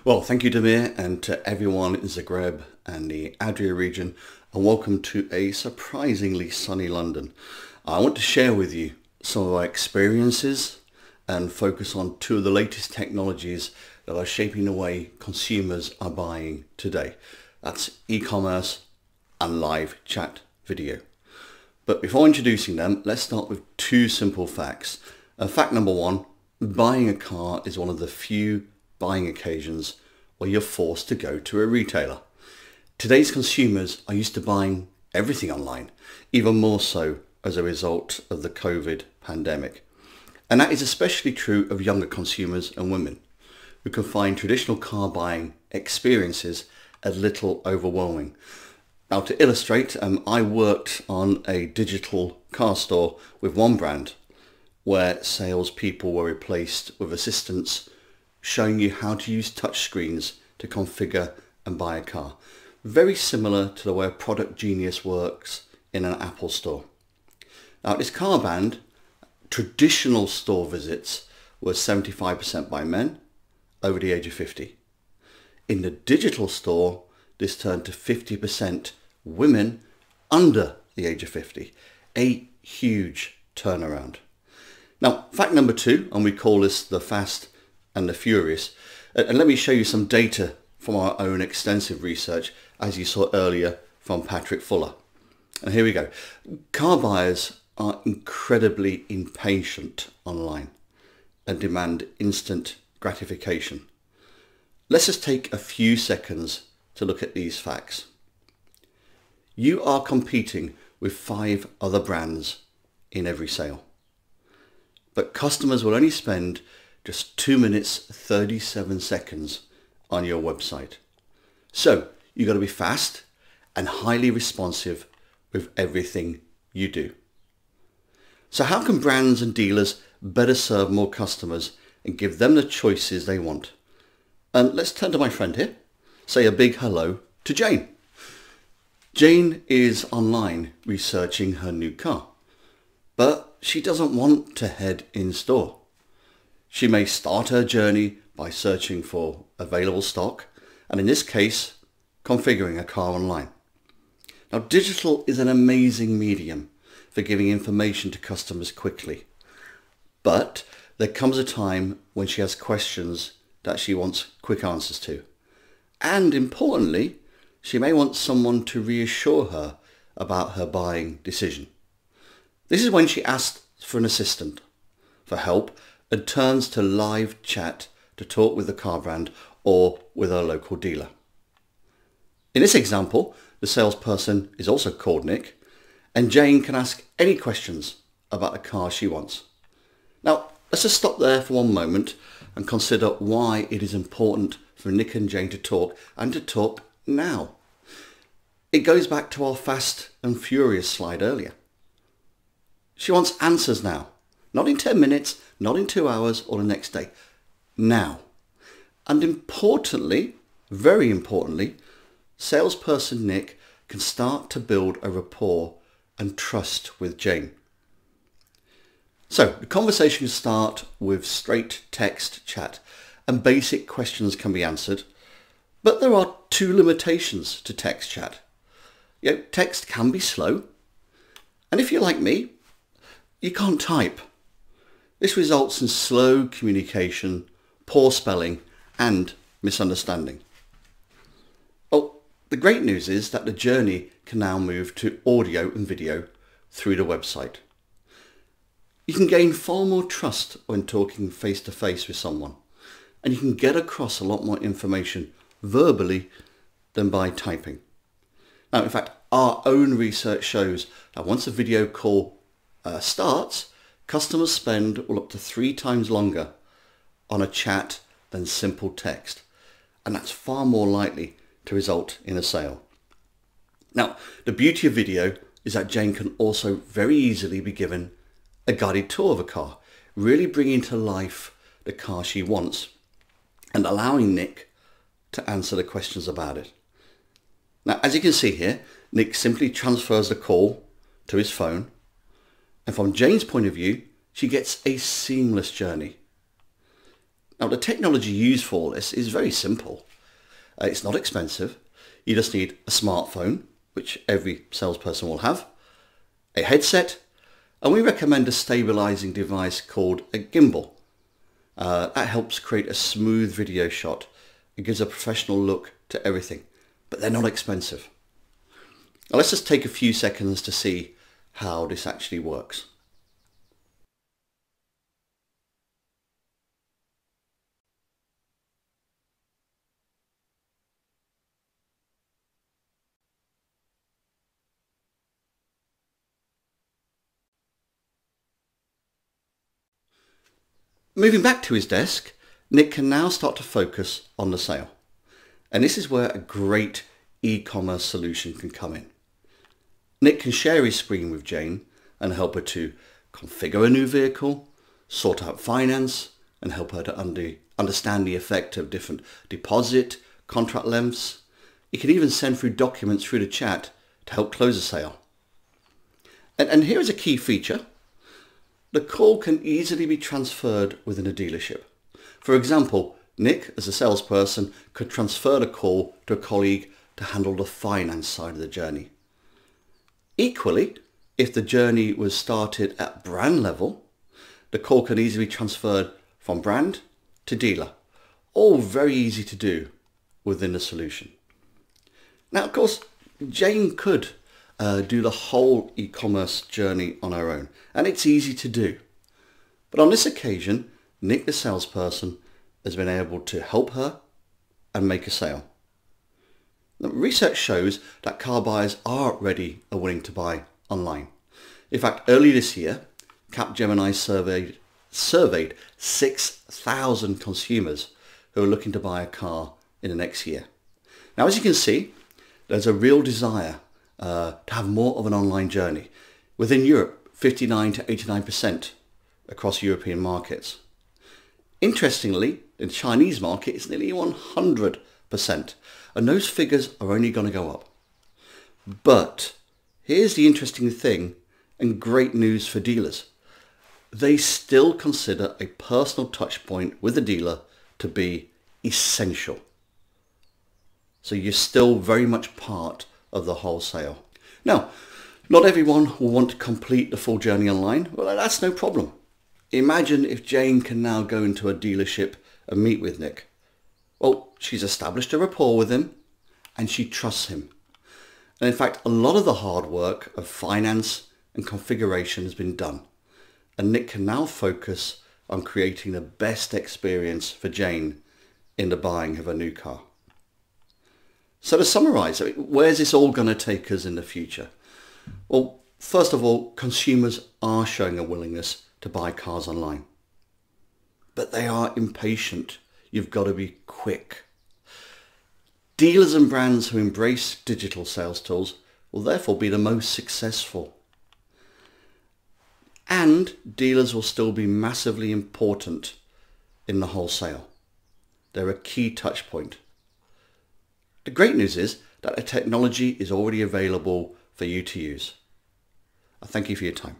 Well, thank you, Demir, and to everyone in Zagreb and the Adria region, and welcome to a surprisingly sunny London. I want to share with you some of our experiences and focus on two of the latest technologies that are shaping the way consumers are buying today. That's e-commerce and live chat video. But before introducing them, let's start with two simple facts. Fact number one, buying a car is one of the few buying occasions where you're forced to go to a retailer. Today's consumers are used to buying everything online, even more so as a result of the COVID pandemic. And that is especially true of younger consumers and women, who can find traditional car buying experiences a little overwhelming. Now, to illustrate, I worked on a digital car store with one brand where salespeople were replaced with assistants showing you how to use touchscreens to configure and buy a car. Very similar to the way a product genius works in an Apple store. Now, at this car brand, traditional store visits were 75% by men over the age of 50. In the digital store, this turned to 50% women under the age of 50. A huge turnaround. Now, fact number two, and we call this the fast and the furious. And let me show you some data from our own extensive research, as you saw earlier from Patrick Fuller. And here we go. Car buyers are incredibly impatient online and demand instant gratification. Let's just take a few seconds to look at these facts. You are competing with 5 other brands in every sale, but customers will only spend just 2 minutes 37 seconds on your website. So you've got to be fast and highly responsive with everything you do. So how can brands and dealers better serve more customers and give them the choices they want? And let's turn to my friend here. Say a big hello to Jane. Jane is online researching her new car, but she doesn't want to head in store. She may start her journey by searching for available stock, and in this case, configuring a car online. Now, digital is an amazing medium for giving information to customers quickly, but there comes a time when she has questions that she wants quick answers to. And importantly, she may want someone to reassure her about her buying decision. This is when she asks for an assistant, for help, and turns to live chat to talk with the car brand or with her local dealer. In this example, the salesperson is also called Nick, and Jane can ask any questions about the car she wants. Now, let's just stop there for one moment and consider why it is important for Nick and Jane to talk, and to talk now. It goes back to our fast and furious slide earlier. She wants answers now. Not in 10 minutes, not in 2 hours or the next day. Now. And importantly, very importantly, salesperson Nick can start to build a rapport and trust with Jane. So the conversation can start with straight text chat and basic questions can be answered. But there are 2 limitations to text chat. Text can be slow. And if you're like me, you can't type. This results in slow communication, poor spelling, and misunderstanding. Well, the great news is that the journey can now move to audio and video through the website. You can gain far more trust when talking face to face with someone, and you can get across a lot more information verbally than by typing. Now, in fact, our own research shows that once a video call starts, customers spend up to 3 times longer on a chat than simple text, and that's far more likely to result in a sale. Now, the beauty of video is that Jane can also very easily be given a guided tour of a car, really bringing to life the car she wants and allowing Nick to answer the questions about it. Now, as you can see here, Nick simply transfers the call to his phone, and from Jane's point of view, she gets a seamless journey. Now the technology used for all this is very simple. It's not expensive. You just need a smartphone, which every salesperson will have, a headset, and we recommend a stabilizing device called a gimbal. That helps create a smooth video shot. It gives a professional look to everything, but they're not expensive. Now let's just take a few seconds to see how this actually works. Moving back to his desk, Nick can now start to focus on the sale. And this is where a great e-commerce solution can come in. Nick can share his screen with Jane and help her to configure a new vehicle, sort out finance, and help her to understand the effect of different deposit, contract lengths. He can even send through documents through the chat to help close a sale. And here is a key feature. The call can easily be transferred within a dealership. For example, Nick, as a salesperson, could transfer the call to a colleague to handle the finance side of the journey. Equally, if the journey was started at brand level, the call can easily be transferred from brand to dealer. All very easy to do within the solution. Now, of course, Jane could do the whole e-commerce journey on her own, and it's easy to do. But on this occasion, Nick, the salesperson, has been able to help her and make a sale. Now, research shows that car buyers are ready and willing to buy online. In fact, earlier this year, Capgemini surveyed 6,000 consumers who are looking to buy a car in the next year. Now, as you can see, there's a real desire to have more of an online journey. Within Europe, 59 to 89% across European markets. Interestingly, in the Chinese market, it's nearly 100%, and those figures are only going to go up. But here's the interesting thing and great news for dealers. They still consider a personal touch point with the dealer to be essential. So you're still very much part of the wholesale. Now, not everyone will want to complete the full journey online. Well, that's no problem. Imagine if Jane can now go into a dealership and meet with Nick. Well, she's established a rapport with him and she trusts him. And in fact, a lot of the hard work of finance and configuration has been done. And Nick can now focus on creating the best experience for Jane in the buying of a new car. So to summarize, where's this all going to take us in the future? Well, first of all, consumers are showing a willingness to buy cars online. But they are impatient. You've got to be quick. Dealers and brands who embrace digital sales tools will therefore be the most successful. And dealers will still be massively important in the wholesale. They're a key touch point. The great news is that the technology is already available for you to use. I thank you for your time.